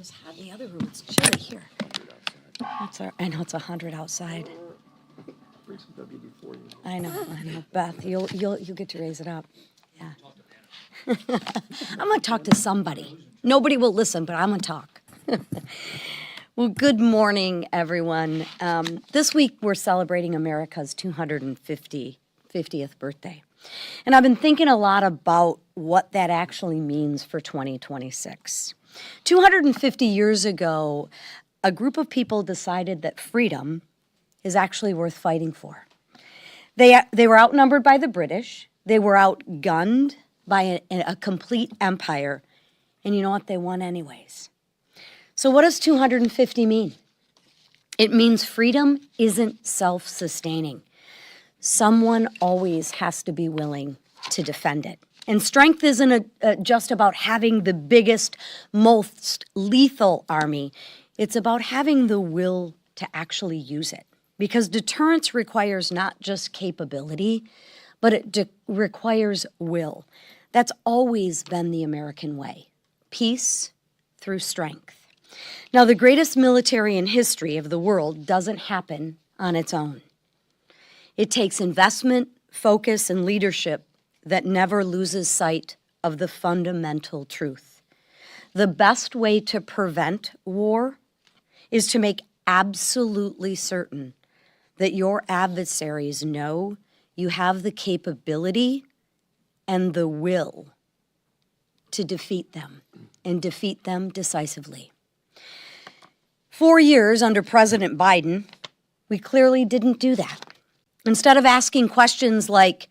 was hot in the other room. It's chilly here. I know it's 100 outside. I know. Beth, you'll get to raise it up. Yeah. I'm going to talk to somebody. Nobody will listen, but I'm going to talk. Well, good morning, everyone. This week we're celebrating America's 250th birthday. And I've been thinking a lot about what that actually means for 2026. 250 years ago, a group of people decided that freedom is actually worth fighting for. They were outnumbered by the British. They were outgunned by a complete empire. And you know what? They won anyways. So what does 250 mean? It means freedom isn't self-sustaining. Someone always has to be willing to defend it. And strength isn't just about having the biggest, most lethal army. It's about having the will to actually use it. Because deterrence requires not just capability, but it requires will. That's always been the American way. Peace through strength. Now, the greatest military in history of the world doesn't happen on its own. It takes investment, focus, and leadership that never loses sight of the fundamental truth. The best way to prevent war is to make absolutely certain that your adversaries know you have the capability and the will to defeat them, and defeat them decisively. 4 years under President Biden, we clearly didn't do that. Instead of asking questions like,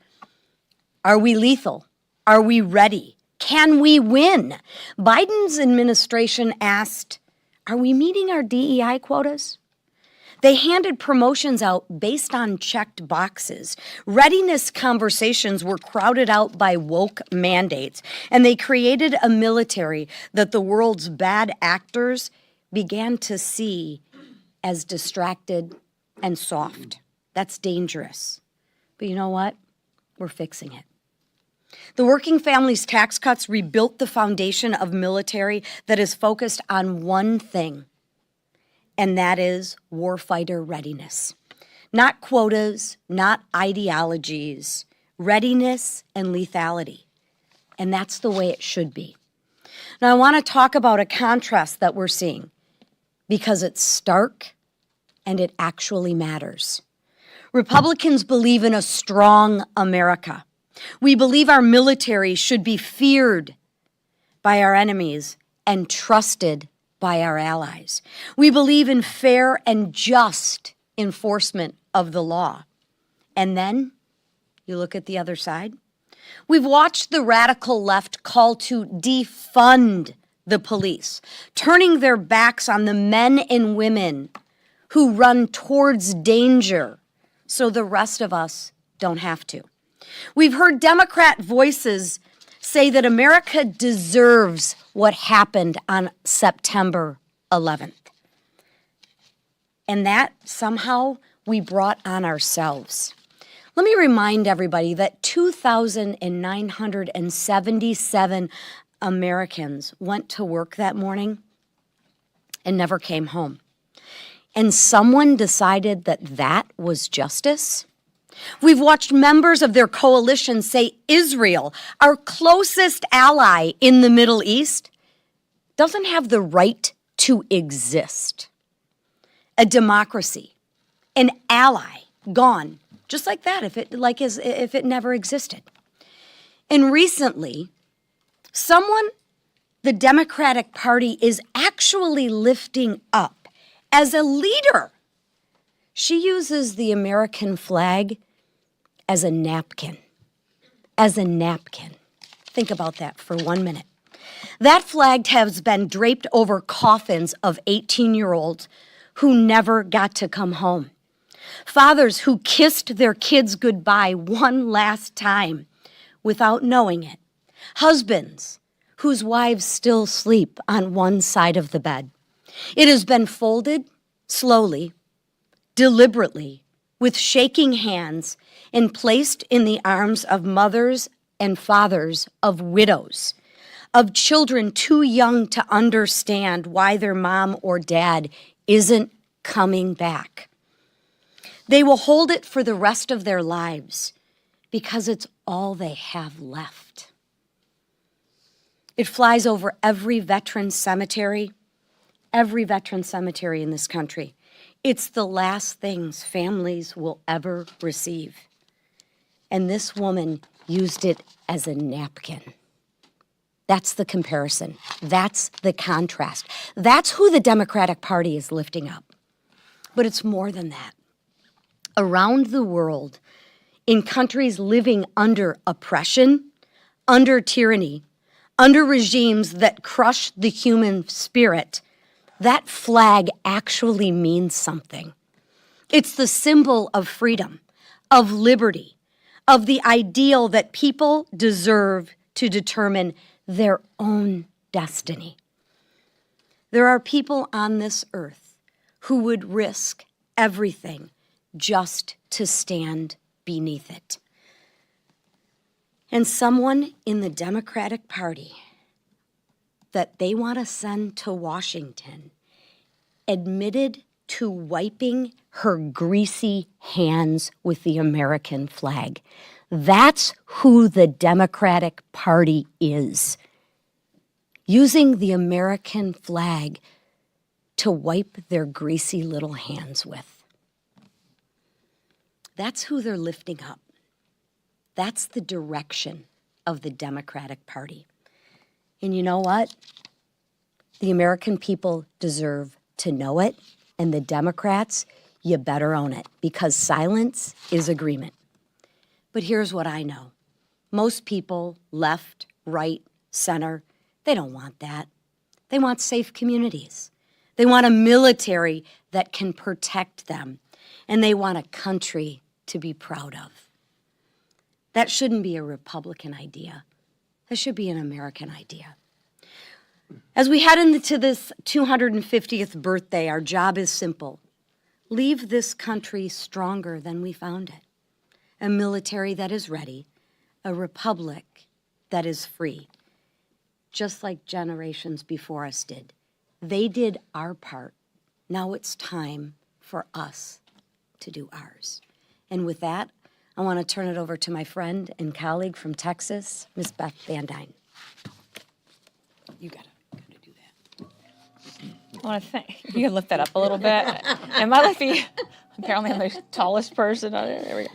are we lethal? Are we ready? Can we win? Biden's administration asked, are we meeting our DEI quotas? They handed promotions out based on checked boxes. Readiness conversations were crowded out by woke mandates, and they created a military that the world's bad actors began to see as distracted and soft. That's dangerous. But you know what? We're fixing it. The Working Families Tax Cuts rebuilt the foundation of military that is focused on one thing, and that is warfighter readiness. Not quotas, not ideologies, readiness and lethality. And that's the way it should be. Now, I want to talk about a contrast that we're seeing because it's stark and it actually matters. Republicans believe in a strong America. We believe our military should be feared by our enemies and trusted by our allies. We believe in fair and just enforcement of the law. And then you look at the other side. We've watched the radical left call to defund the police, turning their backs on the men and women who run towards danger so the rest of us don't have to. We've heard Democrat voices say that America deserves what happened on September 11th. And that somehow we brought on ourselves. Let me remind everybody that 2,977 Americans went to work that morning and never came home. And someone decided that that was justice. We've watched members of their coalition say Israel, our closest ally in the Middle East, doesn't have the right to exist. A democracy, an ally, gone, just like that, if it never existed. And recently, the Democratic Party is actually lifting up as a leader. She uses the American flag as a napkin. As a napkin. Think about that for 1 minute. That flag has been draped over coffins of 18-year-olds who never got to come home. Fathers who kissed their kids goodbye one last time without knowing it. Husbands whose wives still sleep on one side of the bed. It has been folded slowly, deliberately, with shaking hands, and placed in the arms of mothers and fathers of widows. of children too young to understand why their mom or dad isn't coming back. They will hold it for the rest of their lives because it's all they have left. It flies over every veteran cemetery in this country. It's the last things families will ever receive. And this woman used it as a napkin. That's the comparison. That's the contrast. That's who the Democratic Party is lifting up. But it's more than that. Around the world, in countries living under oppression, under tyranny, under regimes that crush the human spirit, that flag actually means something. It's the symbol of freedom, of liberty, of the ideal that people deserve to determine their own destiny. There are people on this earth who would risk everything just to stand beneath it. And someone in the Democratic Party that they want to send to Washington admitted to wiping her greasy hands with the American flag. That's who the Democratic Party is. Using the American flag to wipe their greasy little hands with. That's who they're lifting up. That's the direction of the Democratic Party. And you know what? The American people deserve to know it, and the Democrats, you better own it, because silence is agreement. But here's what I know. Most people, left, right, center, they don't want that. They want safe communities. They want a military that can protect them, and they want a country to be proud of. That shouldn't be a Republican idea. That should be an American idea. As we head into this 250th birthday, our job is simple. Leave this country stronger than we found it. A military that is ready, a republic that is free, just like generations before us did. They did our part. Now it's time for us to do ours. And with that, I want to turn it over to my friend and colleague from Texas, Ms. Beth Van Dyne. You got to do that. I want to thank you. Can lift that up a little bit. Am I like apparently I'm the tallest person on it. There we go.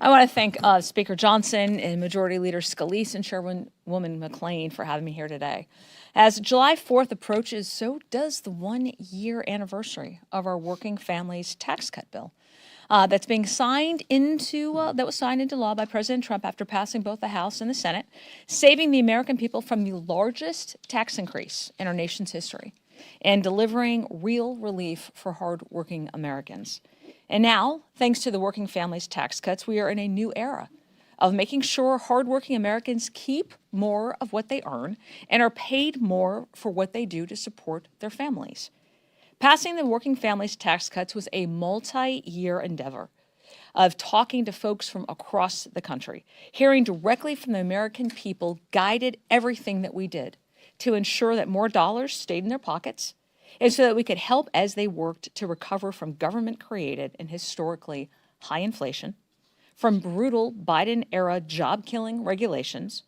I want to thank Speaker Johnson and Majority Leader Scalise and Chairwoman McClain for having me here today. As July 4th approaches, so does the one-year anniversary of our Working Families Tax Cut Bill. That's being signed that was signed into law by President Trump after passing both the House and the Senate, saving the American people from the largest tax increase in our nation's history and delivering real relief for hardworking Americans. And now, thanks to the Working Families tax cuts, we are in a new era of making sure hardworking Americans keep more of what they earn and are paid more for what they do to support their families. Passing the Working Families tax cuts was a multi-year endeavor of talking to folks from across the country, hearing directly from the American people guided everything that we did to ensure that more dollars stayed in their pockets and so that we could help as they worked to recover from government-created and historically high inflation, from brutal Biden-era job-killing regulations,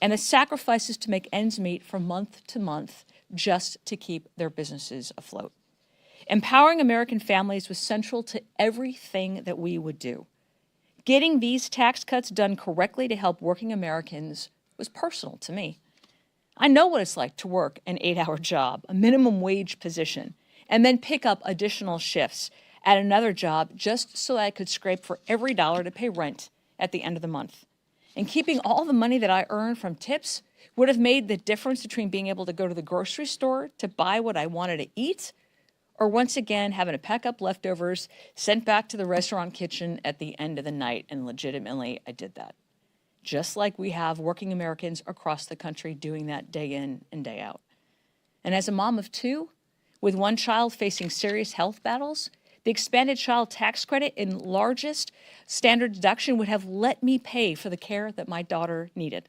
and the sacrifices to make ends meet from month to month just to keep their businesses afloat. Empowering American families was central to everything that we would do. Getting these tax cuts done correctly to help working Americans was personal to me. I know what it's like to work an 8-hour job, a minimum wage position, and then pick up additional shifts at another job just so that I could scrape for every dollar to pay rent at the end of the month. And keeping all the money that I earned from tips would have made the difference between being able to go to the grocery store to buy what I wanted to eat or once again having to pack up leftovers sent back to the restaurant kitchen at the end of the night. And legitimately, I did that. Just like we have working Americans across the country doing that day in and day out. And as a mom of 2, with one child facing serious health battles, the expanded child tax credit and largest standard deduction would have let me pay for the care that my daughter needed.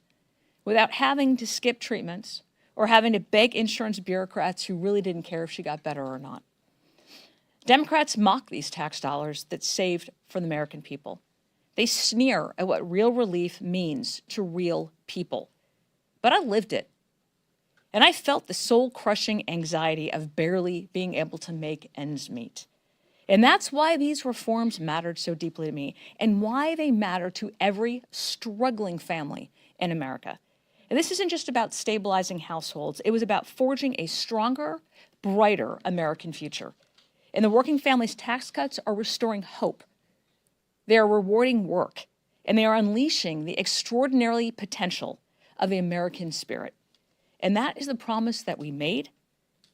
without having to skip treatments or having to beg insurance bureaucrats who really didn't care if she got better or not. Democrats mock these tax dollars that saved for the American people. They sneer at what real relief means to real people. But I lived it. And I felt the soul-crushing anxiety of barely being able to make ends meet. And that's why these reforms mattered so deeply to me and why they matter to every struggling family in America. And this isn't just about stabilizing households. It was about forging a stronger, brighter American future. And the working families' tax cuts are restoring hope. They are rewarding work, and they are unleashing the extraordinary potential of the American spirit. And that is the promise that we made,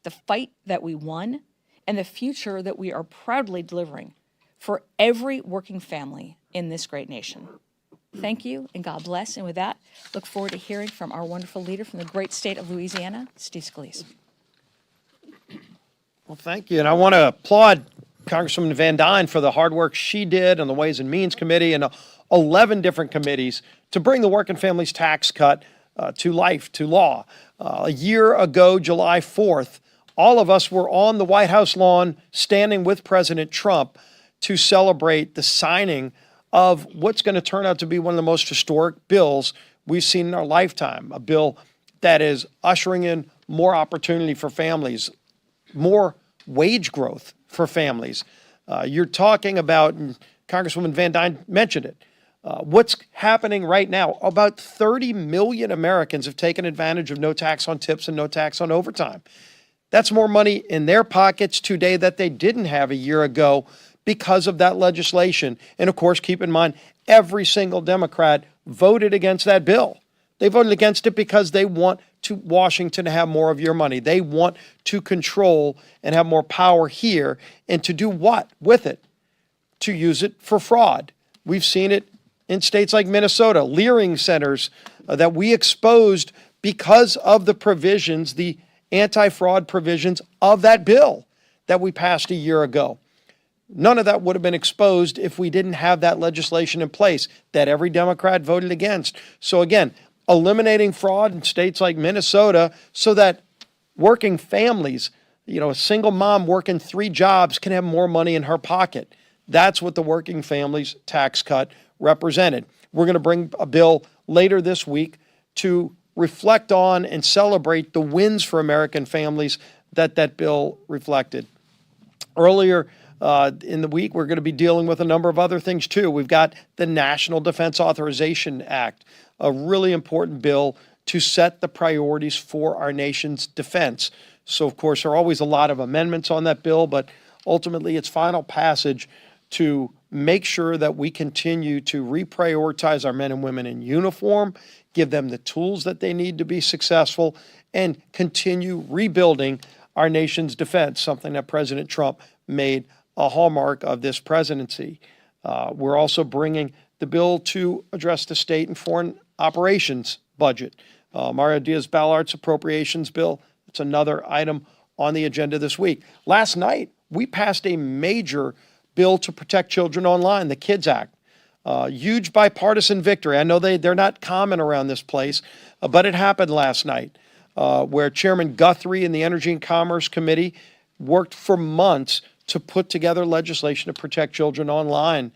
the fight that we won, and the future that we are proudly delivering for every working family in this great nation. Thank you, and God bless. And with that, look forward to hearing from our wonderful leader from the great state of Louisiana, Steve Scalise. Well, thank you. And I want to applaud Congresswoman Van Dyne for the hard work she did on the Ways and Means Committee and 11 different committees to bring the Working Families Tax Cut to life, to law. A year ago, July 4th, all of us were on the White House lawn standing with President Trump to celebrate the signing of what's going to turn out to be one of the most historic bills we've seen in our lifetime, a bill that is ushering in more opportunity for families, more wage growth for families. You're talking about, and Congresswoman Van Dyne mentioned it, what's happening right now. About 30 million Americans have taken advantage of no tax on tips and no tax on overtime. That's more money in their pockets today that they didn't have a year ago because of that legislation. And of course, keep in mind, every single Democrat voted against that bill. They voted against it because they want to Washington to have more of your money. They want to control and have more power here. And to do what with it? To use it for fraud. We've seen it in states like Minnesota, leering centers that we exposed because of the provisions, the anti-fraud provisions of that bill that we passed a year ago. None of that would have been exposed if we didn't have that legislation in place that every Democrat voted against. So again, eliminating fraud in states like Minnesota so that working families, a single mom working 3 jobs can have more money in her pocket. That's what the Working Families Tax Cut represented. We're going to bring a bill later this week to reflect on and celebrate the wins for American families that bill reflected. Earlier in the week, we're going to be dealing with a number of other things too. We've got the National Defense Authorization Act, a really important bill to set the priorities for our nation's defense. So, of course, there are always a lot of amendments on that bill, but ultimately its final passage to make sure that we continue to reprioritize our men and women in uniform, give them the tools that they need to be successful, and continue rebuilding our nation's defense, something that President Trump made a hallmark of this presidency. We're also bringing the bill to address the state and foreign operations budget. Mario Diaz-Balart's appropriations bill, it's another item on the agenda this week. Last night, we passed a major bill to protect children online, the KIDS Act. Huge bipartisan victory. I know they're not common around this place, but it happened last night where Chairman Guthrie and the Energy and Commerce Committee worked for months to put together legislation to protect children online.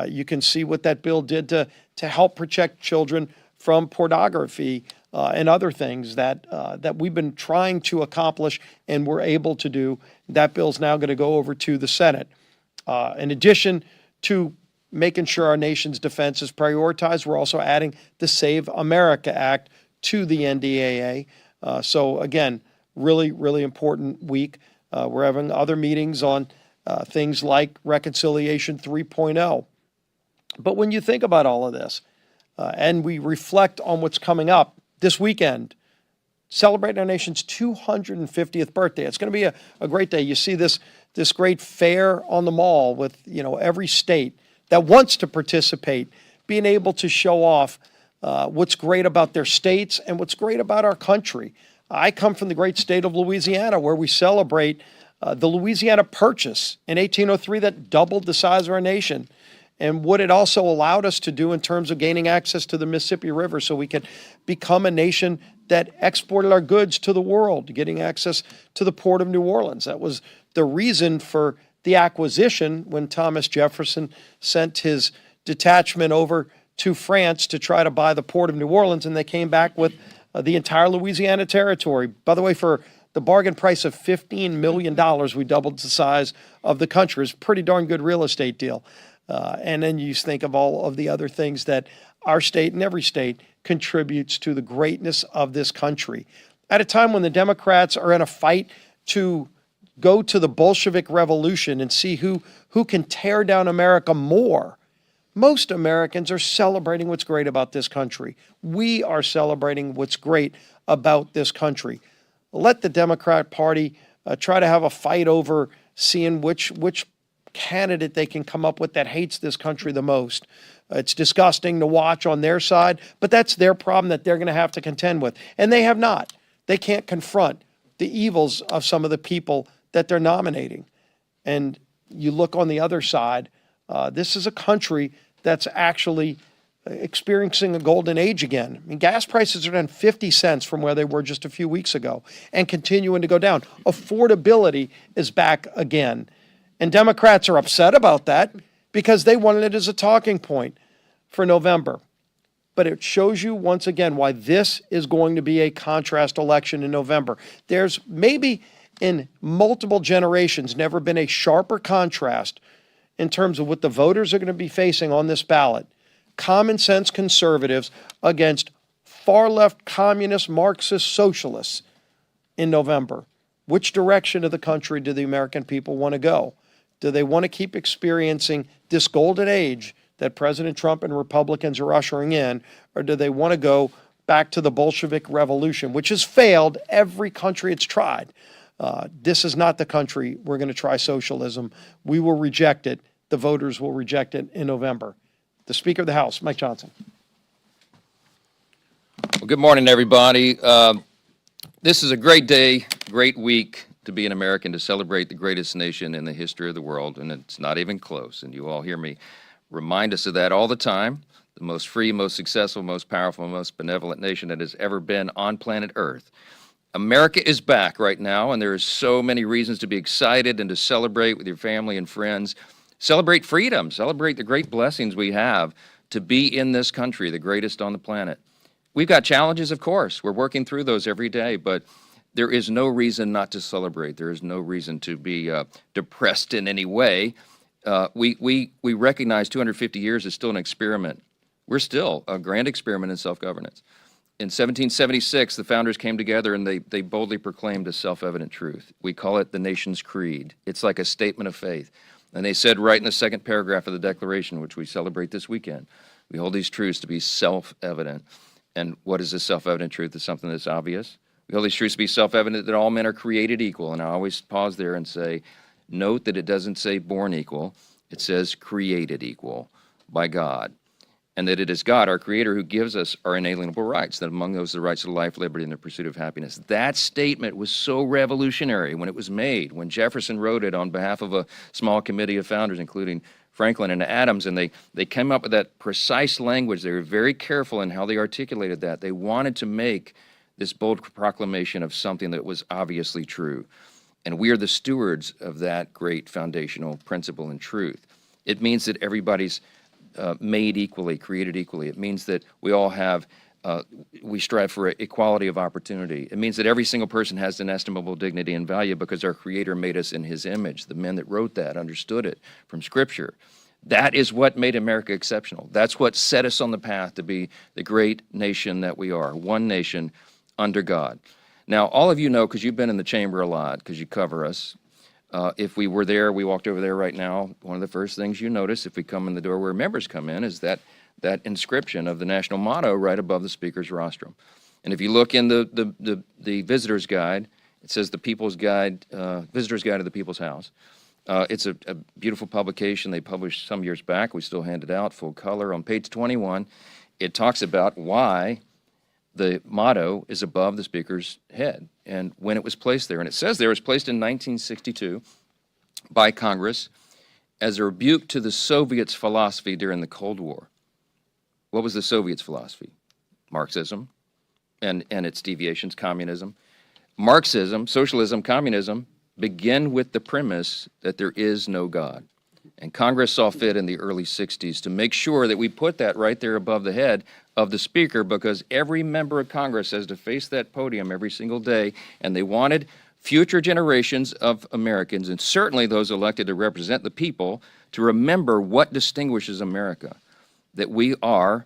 You can see what that bill did to help protect children from pornography and other things that we've been trying to accomplish and we're able to do. That bill's now going to go over to the Senate. In addition to making sure our nation's defense is prioritized, we're also adding the Save America Act to the NDAA. So again, really, really important week. We're having other meetings on things like Reconciliation 3.0. But when you think about all of this, and we reflect on what's coming up this weekend, celebrating our nation's 250th birthday. It's going to be a great day. You see this great fair on the mall with every state that wants to participate being able to show off what's great about their states and what's great about our country. I come from the great state of Louisiana, where we celebrate the Louisiana Purchase in 1803 that doubled the size of our nation. and what it also allowed us to do in terms of gaining access to the Mississippi River so we could become a nation that exported our goods to the world, getting access to the port of New Orleans. That was the reason for the acquisition when Thomas Jefferson sent his detachment over to France to try to buy the port of New Orleans, and they came back with the entire Louisiana territory. By the way, for the bargain price of $15 million, we doubled the size of the country. It's a pretty darn good real estate deal. And then you think of all of the other things that our state and every state contributes to the greatness of this country. At a time when the Democrats are in a fight to go to the Bolshevik Revolution and see who can tear down America more, most Americans are celebrating what's great about this country. We are celebrating what's great about this country. Let the Democrat Party try to have a fight over seeing which candidate they can come up with that hates this country the most. It's disgusting to watch on their side, but that's their problem that they're going to have to contend with. And they have not. They can't confront the evils of some of the people that they're nominating. And you look on the other side, this is a country that's actually experiencing a golden age again. I mean, gas prices are down 50 cents from where they were just a few weeks ago and continuing to go down. Affordability is back again. And Democrats are upset about that because they wanted it as a talking point for November. But it shows you once again why this is going to be a contrast election in November. There's maybe in multiple generations never been a sharper contrast in terms of what the voters are going to be facing on this ballot. Common sense conservatives against far left communist Marxist socialists in November. Which direction of the country do the American people want to go? Do they want to keep experiencing this golden age that President Trump and Republicans are ushering in, or do they want to go back to the Bolshevik Revolution, which has failed every country it's tried? This is not the country we're going to try socialism. We will reject it. The voters will reject it in November. The Speaker of the House, Mike Johnson. Well, good morning, everybody. This is a great day, great week to be an American, to celebrate the greatest nation in the history of the world, and it's not even close. And you all hear me remind us of that all the time. The most free, most successful, most powerful, most benevolent nation that has ever been on planet Earth. America is back right now, and there are so many reasons to be excited and to celebrate with your family and friends. Celebrate freedom, celebrate the great blessings we have to be in this country, the greatest on the planet. We've got challenges, of course. We're working through those every day, but there is no reason not to celebrate. There is no reason to be depressed in any way. We recognize 250 years is still an experiment. We're still a grand experiment in self-governance. In 1776, the founders came together and they boldly proclaimed a self-evident truth. We call it the nation's creed. It's like a statement of faith. And they said right in the second paragraph of the Declaration, which we celebrate this weekend, we hold these truths to be self-evident. And what is this self-evident truth? It's something that's obvious. We hold these truths to be self-evident that all men are created equal. And I always pause there and say, note that it doesn't say born equal. It says created equal by God. And that it is God, our Creator, who gives us our inalienable rights, that among those are the rights of life, liberty, and the pursuit of happiness. That statement was so revolutionary when it was made, when Jefferson wrote it on behalf of a small committee of founders, including Franklin and Adams, and they came up with that precise language. They were very careful in how they articulated that. They wanted to make this bold proclamation of something that was obviously true. And we are the stewards of that great foundational principle and truth. It means that everybody's made equally, created equally. It means that we all have, we strive for equality of opportunity. It means that every single person has inestimable dignity and value because our Creator made us in His image. The men that wrote that understood it from Scripture. That is what made America exceptional. That's what set us on the path to be the great nation that we are, one nation under God. Now, all of you know, because you've been in the chamber a lot, because you cover us, if we were there, we walked over there right now, one of the first things you notice if we come in the door where members come in is that inscription of the national motto right above the Speaker's rostrum. And if you look in the visitor's guide, it says the People's Guide, Visitor's Guide to the People's House. It's a beautiful publication they published some years back. We still hand it out full color. On page 21, it talks about why the motto is above the Speaker's head and when it was placed there. And it says there it was placed in 1962 by Congress as a rebuke to the Soviets' philosophy during the Cold War. What was the Soviets' philosophy? Marxism and its deviations, communism. Marxism, socialism, communism begin with the premise that there is no God. And Congress saw fit in the early 60s to make sure that we put that right there above the head of the speaker, because every member of Congress has to face that podium every single day, and they wanted future generations of Americans, and certainly those elected to represent the people, to remember what distinguishes America, that we are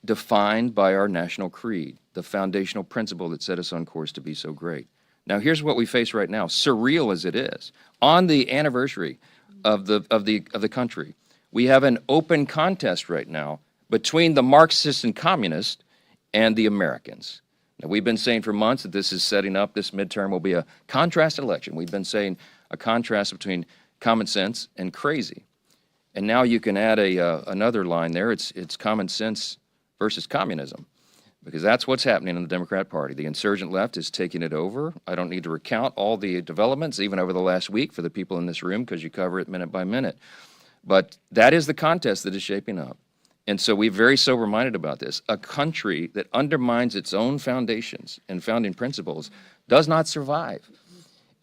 defined by our national creed, the foundational principle that set us on course to be so great. Now, here's what we face right now, surreal as it is. On the anniversary of the country, we have an open contest right now between the Marxists and communists and the Americans. Now, we've been saying for months that this is setting up, this midterm will be a contrast election. We've been saying a contrast between common sense and crazy. And now you can add another line there. It's common sense versus communism, because that's what's happening in the Democrat Party. The insurgent left is taking it over. I don't need to recount all the developments, even over the last week, for the people in this room, because you cover it minute by minute. But that is the contest that is shaping up. And so we're very sober-minded about this. A country that undermines its own foundations and founding principles does not survive.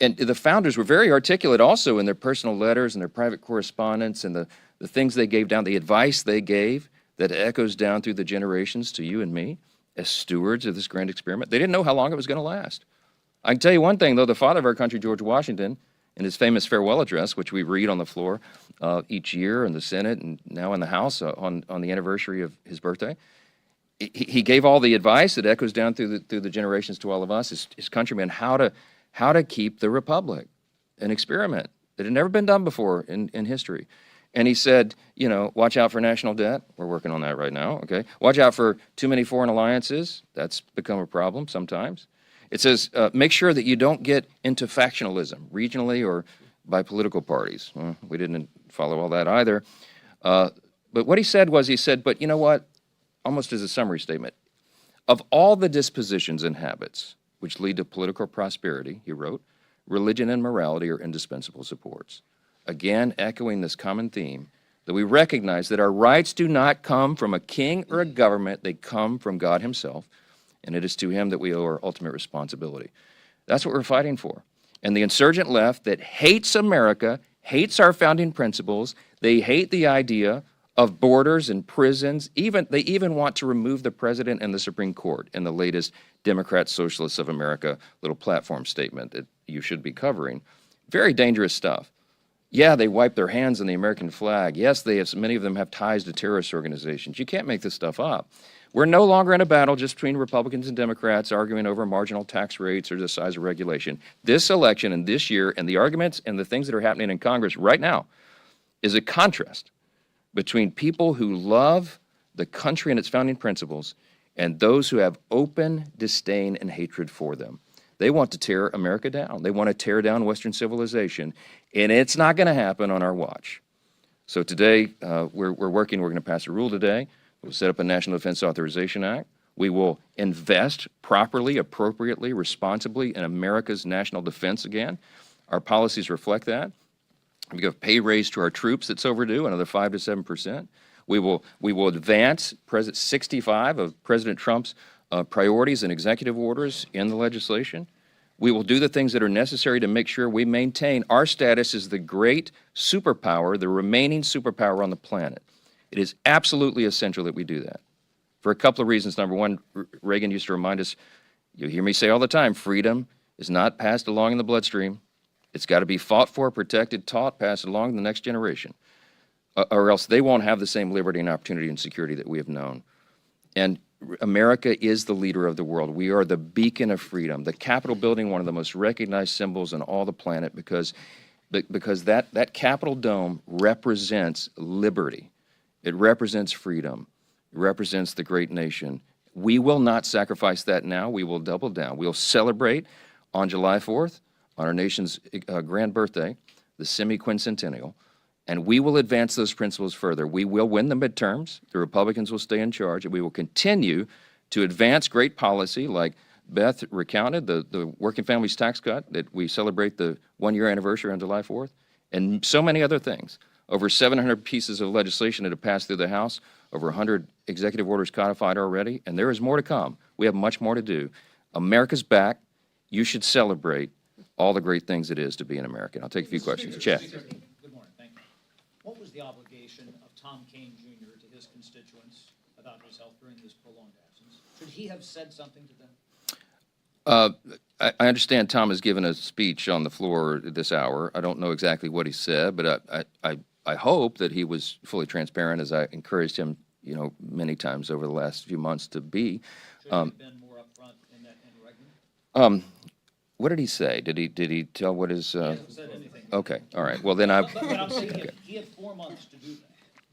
And the founders were very articulate also in their personal letters and their private correspondence and the things they gave down, the advice they gave that echoes down through the generations to you and me as stewards of this grand experiment. They didn't know how long it was going to last. I can tell you one thing, though, the father of our country, George Washington, in his famous farewell address, which we read on the floor each year in the Senate and now in the House on the anniversary of his birthday, he gave all the advice that echoes down through the generations to all of us, his countrymen, how to keep the republic, an experiment that had never been done before in history. And he said, you know, watch out for national debt. We're working on that right now, okay? Watch out for too many foreign alliances. That's become a problem sometimes. It says, make sure that you don't get into factionalism, regionally or by political parties. Well, we didn't follow all that either. But what he said was, but you know what? Almost as a summary statement, of all the dispositions and habits which lead to political prosperity, he wrote, religion and morality are indispensable supports. Again, echoing this common theme, that we recognize that our rights do not come from a king or a government, they come from God himself, and it is to him that we owe our ultimate responsibility. That's what we're fighting for. And the insurgent left that hates America, hates our founding principles, they hate the idea of borders and prisons, they even want to remove the president and the Supreme Court in the latest Democrat Socialists of America little platform statement that you should be covering. Very dangerous stuff. Yeah, they wipe their hands on the American flag. Yes, many of them have ties to terrorist organizations. You can't make this stuff up. We're no longer in a battle just between Republicans and Democrats arguing over marginal tax rates or the size of regulation. This election and this year and the arguments and the things that are happening in Congress right now is a contrast between people who love the country and its founding principles and those who have open disdain and hatred for them. They want to tear America down. They want to tear down Western civilization, and it's not going to happen on our watch. So today, we're working. We're going to pass a rule today. We'll set up a National Defense Authorization Act. We will invest properly, appropriately, responsibly in America's national defense again. Our policies reflect that. We give a pay raise to our troops that's overdue, another 5 to 7%. We will advance 65 of President Trump's priorities and executive orders in the legislation. We will do the things that are necessary to make sure we maintain our status as the great superpower, the remaining superpower on the planet. It is absolutely essential that we do that for a couple of reasons. Number one, Reagan used to remind us, you hear me say all the time, freedom is not passed along in the bloodstream. It's got to be fought for, protected, taught, passed along to the next generation, or else they won't have the same liberty and opportunity and security that we have known. And America is the leader of the world. We are the beacon of freedom. The Capitol building, one of the most recognized symbols on all the planet, because that Capitol dome represents liberty. It represents freedom. It represents the great nation. We will not sacrifice that now. We will double down. We'll celebrate on July 4th, on our nation's grand birthday, the semi-quincentennial, and we will advance those principles further. We will win the midterms. The Republicans will stay in charge, and we will continue to advance great policy like Beth recounted, the working families tax cut that we celebrate the one-year anniversary on July 4th, and so many other things. Over 700 pieces of legislation that have passed through the House, over 100 executive orders codified already, and there is more to come. We have much more to do. America's back. You should celebrate all the great things it is to be an American. I'll take a few questions. Chet. Good morning, thank you. What was the obligation of Tom Kane Jr. to his constituents about his health during this prolonged absence? Should he have said something to them? I understand Tom has given a speech on the floor this hour. I don't know exactly what he said, but I hope that he was fully transparent, as I encouraged him, many times over the last few months to be. Should he have been more upfront in that interregnum? What did he say? Did he tell what his? He hasn't said anything. Okay, all right. Well, then But I'm saying he had 4 months to do that.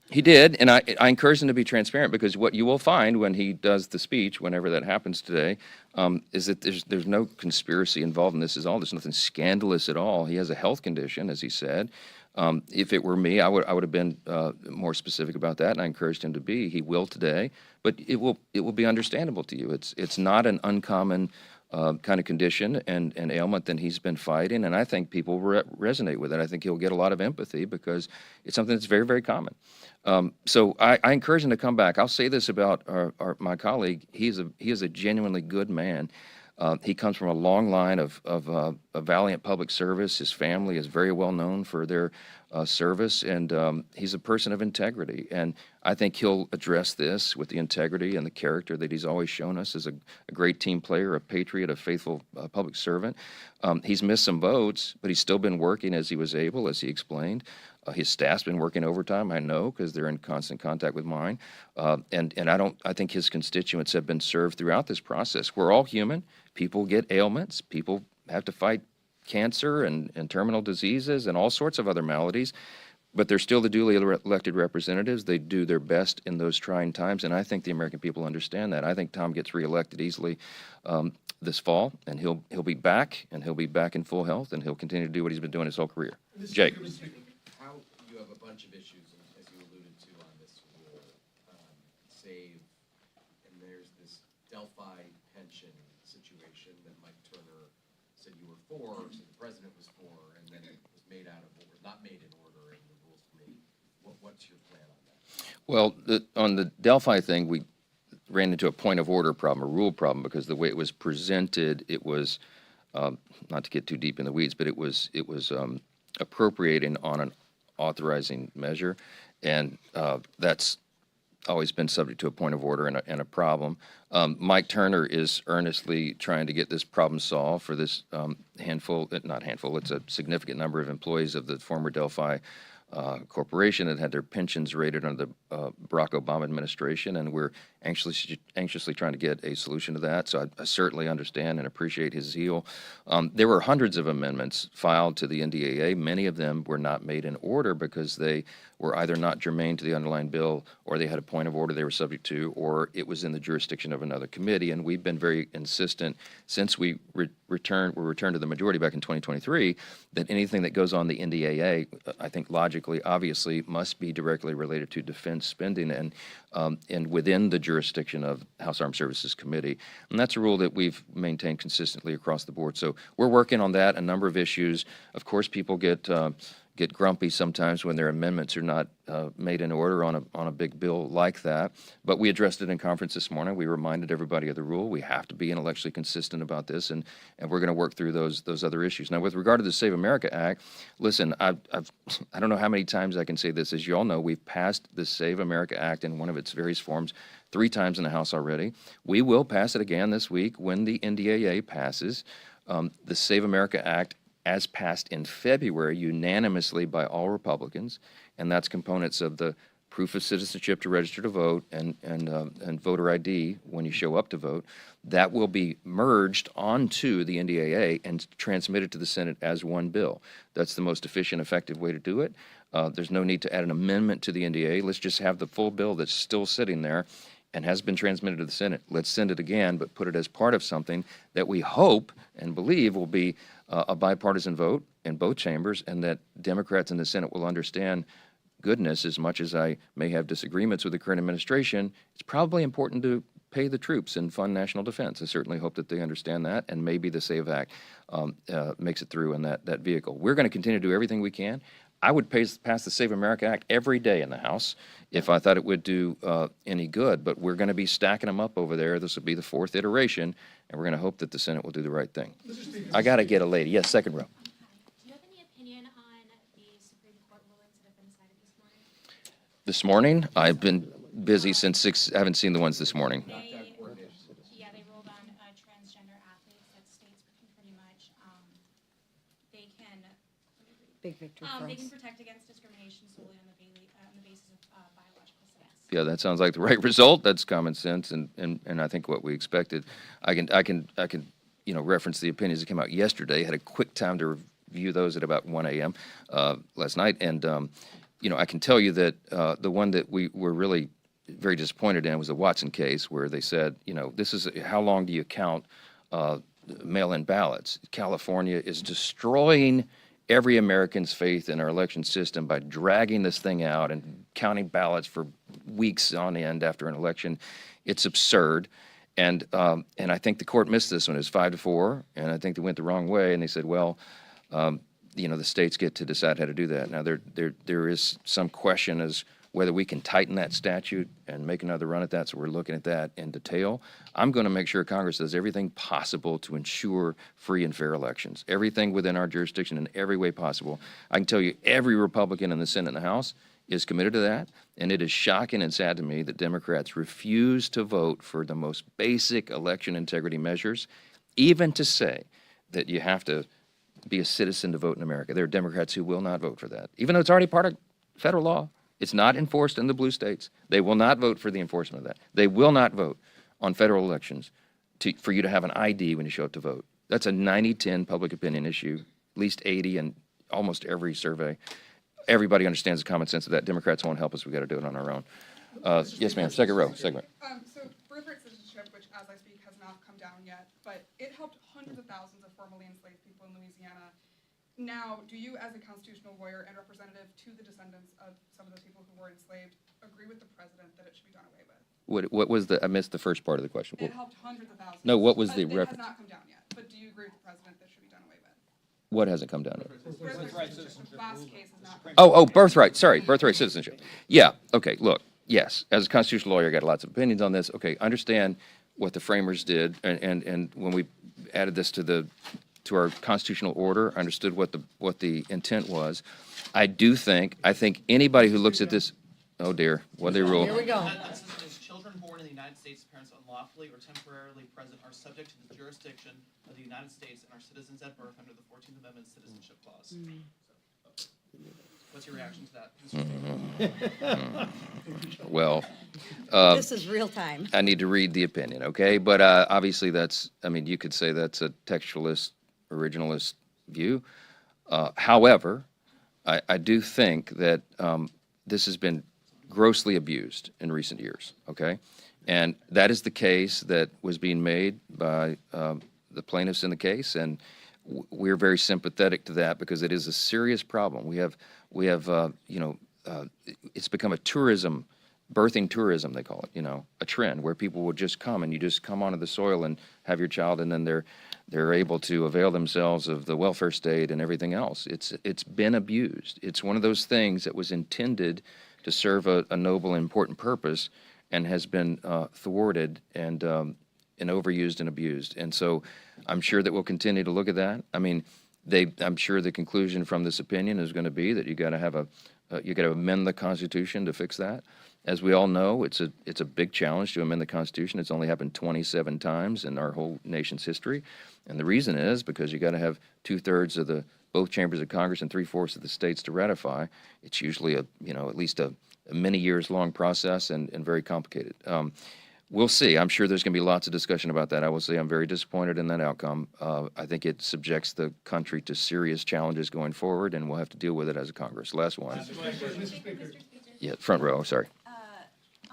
He did, and I encourage him to be transparent, because what you will find when he does the speech, whenever that happens today, is that there's no conspiracy involved in this at all. There's nothing scandalous at all. He has a health condition, as he said. If it were me, I would have been more specific about that, and I encouraged him to be. He will today, but it will be understandable to you. It's not an uncommon kind of condition and ailment that he's been fighting, and I think people resonate with it. I think he'll get a lot of empathy because it's something that's very, very common. So I encourage him to come back. I'll say this about my colleague: he is a genuinely good man. He comes from a long line of a valiant public service. His family is very well known for their service, and he's a person of integrity. And I think he'll address this with the integrity and the character that he's always shown us as a great team player, a patriot, a faithful public servant. He's missed some votes, but he's still been working as he was able, as he explained. His staff's been working overtime, I know, because they're in constant contact with mine. And I think his constituents have been served throughout this process. We're all human. People get ailments. People have to fight cancer and terminal diseases and all sorts of other maladies. But they're still the duly elected representatives. They do their best in those trying times, and I think the American people understand that. I think Tom gets reelected easily this fall, and he'll be back, and he'll be back in full health, and he'll continue to do what he's been doing his whole career. Jake. How you have a bunch of issues, as you alluded to, on this rule, save, and there's this Delphi pension situation that Mike Turner said you were for, so the president was for, and then it was made out of, or was not made in order in the Rules Committee. What's your plan on that? Well, on the Delphi thing, we ran into a point of order problem, a rule problem, because the way it was presented, it was, not to get too deep in the weeds, but it was appropriating on an authorizing measure, and that's always been subject to a point of order and a problem. Mike Turner is earnestly trying to get this problem solved for this it's a significant number of employees of the former Delphi corporation that had their pensions rated under the Barack Obama administration, and we're anxiously trying to get a solution to that. So I certainly understand and appreciate his zeal. There were hundreds of amendments filed to the NDAA. Many of them were not made in order because they were either not germane to the underlying bill, or they had a point of order they were subject to, or it was in the jurisdiction of another committee. And we've been very insistent since we returned to the majority back in 2023 that anything that goes on the NDAA, I think logically, obviously, must be directly related to defense spending and within the jurisdiction of House Armed Services Committee. And that's a rule that we've maintained consistently across the board. So we're working on that, a number of issues. Of course, people get grumpy sometimes when their amendments are not made in order on a big bill like that. But we addressed it in conference this morning. We reminded everybody of the rule. We have to be intellectually consistent about this, and we're going to work through those other issues. Now, with regard to the Save America Act, listen, I don't know how many times I can say this. As you all know, we've passed the Save America Act in one of its various forms 3 times in the House already. We will pass it again this week when the NDAA passes. The Save America Act, as passed in February unanimously by all Republicans, and that's components of the proof of citizenship to register to vote and voter ID when you show up to vote, that will be merged onto the NDAA and transmitted to the Senate as one bill. That's the most efficient, effective way to do it. There's no need to add an amendment to the NDAA. Let's just have the full bill that's still sitting there and has been transmitted to the Senate. Let's send it again, but put it as part of something that we hope and believe will be a bipartisan vote in both chambers, and that Democrats in the Senate will understand, goodness, as much as I may have disagreements with the current administration, it's probably important to pay the troops and fund national defense. I certainly hope that they understand that, and maybe the SAVE Act makes it through in that vehicle. We're going to continue to do everything we can. I would pass the Save America Act every day in the House if I thought it would do any good. But we're going to be stacking them up over there. This will be the 4th iteration, and we're going to hope that the Senate will do the right thing. I got to get a lady. Yes, second row. Do you have any opinion on the Supreme Court rulings that have been decided this morning? This morning, I've been busy since 6. I haven't seen the ones this morning. They ruled on transgender athletes that states can pretty much, they can, Big victory for they can us. protect against discrimination solely on the basis of biological sex. Yeah, that sounds like the right result. That's common sense, and I think what we expected. I can reference the opinions that came out yesterday. Had a quick time to review those at about 1 a.m. Last night, and I can tell you that the one that we were really very disappointed in was the Watson case, where they said, this is how long do you count mail-in ballots? California is destroying every American's faith in our election system by dragging this thing out and counting ballots for weeks on end after an election. It's absurd. And I think the court missed this one. It was 5-4, and I think they went the wrong way. And they said, well, the states get to decide how to do that. Now, there is some question as whether we can tighten that statute and make another run at that, so we're looking at that in detail. I'm going to make sure Congress does everything possible to ensure free and fair elections, everything within our jurisdiction in every way possible. I can tell you every Republican in the Senate and the House is committed to that, and it is shocking and sad to me that Democrats refuse to vote for the most basic election integrity measures, even to say that you have to be a citizen to vote in America. There are Democrats who will not vote for that, even though it's already part of federal law. It's not enforced in the blue states. They will not vote for the enforcement of that. They will not vote on federal elections for you to have an ID when you show up to vote. That's a 90-10 public opinion issue, at least 80 in almost every survey. Everybody understands the common sense of that. Democrats won't help us. We've got to do it on our own. Yes, ma'am. Second row. Segment. So birthright citizenship, which as I speak has not come down yet, but it helped hundreds of thousands of formerly enslaved people in Louisiana. Now, do you, as a constitutional lawyer and representative to the descendants of some of those people who were enslaved, agree with the president that it should be done away with? What was I missed the first part of the question. It helped hundreds of thousands. No, what was the It reference? has not come down yet, but do you agree with the president that it should be done away with? What hasn't come down yet? Birthright citizenship. Last case is not. Oh, birthright. Sorry, birthright citizenship. Yeah, okay, look, yes, as a constitutional lawyer, I got lots of opinions on this. Okay, understand what the framers did, and when we added this to our constitutional order, understood what the intent was. I think anybody who looks at this, oh dear, what they rule. Here we go. Children born in the United States, parents unlawfully or temporarily present are subject to the jurisdiction of the United States and are citizens at birth under the 14th Amendment Citizenship Clause. What's your reaction to that? Well, This is real time. I need to read the opinion, okay? But obviously you could say that's a textualist, originalist view. However, I do think that this has been grossly abused in recent years, okay? And that is the case that was being made by the plaintiffs in the case, and we're very sympathetic to that because it is a serious problem. We have it's become a birthing tourism, they call it, a trend where people will just come and you just come onto the soil and have your child, and then they're able to avail themselves of the welfare state and everything else. It's been abused. It's one of those things that was intended to serve a noble and important purpose and has been thwarted and overused and abused. And so I'm sure that we'll continue to look at that. I mean, I'm sure the conclusion from this opinion is going to be that you got to amend the Constitution to fix that. As we all know, it's a big challenge to amend the Constitution. It's only happened 27 times in our whole nation's history, and the reason is because you got to have 2/3 of both chambers of Congress and 3/4 of the states to ratify. It's usually at least a many years long process and very complicated. We'll see. I'm sure there's going to be lots of discussion about that. I will say I'm very disappointed in that outcome. I think it subjects the country to serious challenges going forward, and we'll have to deal with it as a Congress. Last one. Mr. Speaker. Yeah, front row. Sorry.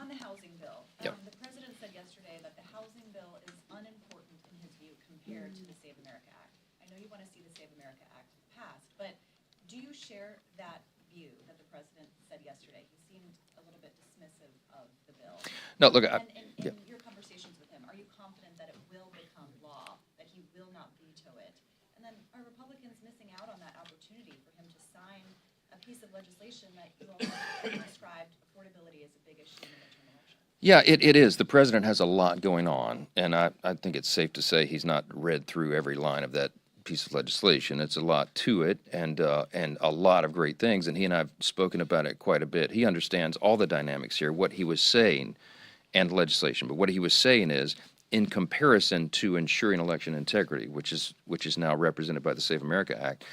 On the housing bill, Yep. the president said yesterday that the housing bill is unimportant in his view compared to the Save America Act. I know you want to see the Save America Act passed, but do you share that view that the president said yesterday? He seemed a little bit dismissive of the bill. No, look, And in your conversations with him, are you confident that it will become law, that he will not veto it? And then are Republicans missing out on that opportunity for him to sign a piece of legislation that you all have described affordability as a big issue in the midterm election. Yeah, it is. The president has a lot going on, and I think it's safe to say he's not read through every line of that piece of legislation. It's a lot to it, and a lot of great things, and he and I have spoken about it quite a bit. He understands all the dynamics here, what he was saying, and legislation. But what he was saying is, in comparison to ensuring election integrity, which is now represented by the Save America Act,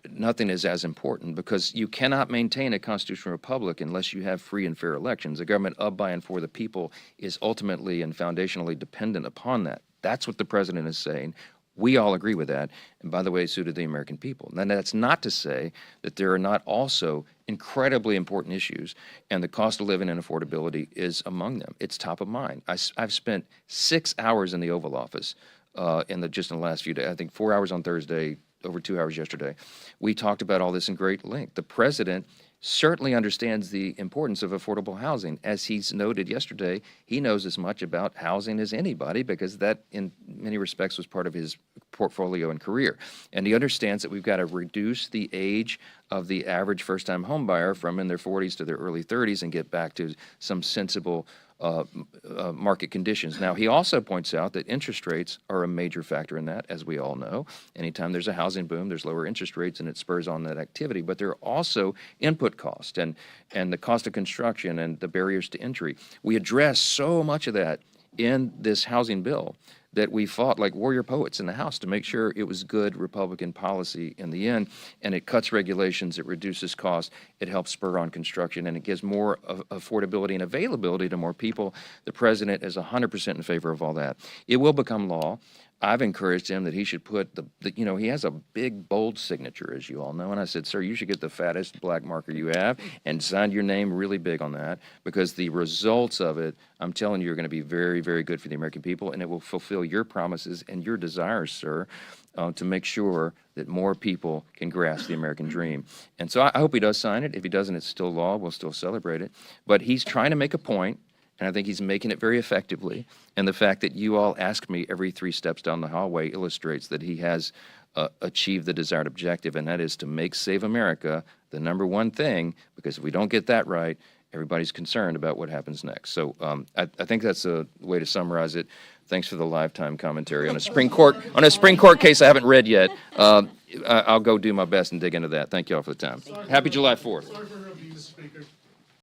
nothing is as important, because you cannot maintain a constitutional republic unless you have free and fair elections. A government of, by, and for the people is ultimately and foundationally dependent upon that. That's what the president is saying. We all agree with that. And by the way, so do the American people. And that's not to say that there are not also incredibly important issues, and the cost of living and affordability is among them. It's top of mind. I've spent 6 hours in the Oval Office just in the last few days. I think 4 hours on Thursday, over 2 hours yesterday. We talked about all this in great length. The president certainly understands the importance of affordable housing. As he's noted yesterday, he knows as much about housing as anybody, because that, in many respects, was part of his portfolio and career. And he understands that we've got to reduce the age of the average first-time home buyer from in their 40s to their early 30s and get back to some sensible market conditions. Now, he also points out that interest rates are a major factor in that, as we all know. Anytime there's a housing boom, there's lower interest rates, and it spurs on that activity. But there are also input costs and the cost of construction and the barriers to entry. We address so much of that in this housing bill that we fought like warrior poets in the House to make sure it was good Republican policy in the end, and it cuts regulations, it reduces costs, it helps spur on construction, and it gives more affordability and availability to more people. The president is 100% in favor of all that. It will become law. I've encouraged him that he should put he has a big, bold signature, as you all know, and I said, sir, you should get the fattest black marker you have and sign your name really big on that, because the results of it, I'm telling you, are going to be very, very good for the American people, and it will fulfill your promises and your desires, sir, to make sure that more people can grasp the American dream. And so I hope he does sign it. If he doesn't, it's still law. We'll still celebrate it. But he's trying to make a point, and I think he's making it very effectively. And the fact that you all ask me every 3 steps down the hallway illustrates that he has achieved the desired objective, and that is to make Save America the number one thing, because if we don't get that right, everybody's concerned about what happens next. So I think that's a way to summarize it. Thanks for the lifetime commentary on a Supreme Court case I haven't read yet. I'll go do my best and dig into that. Thank you all for the time. Happy July 4th.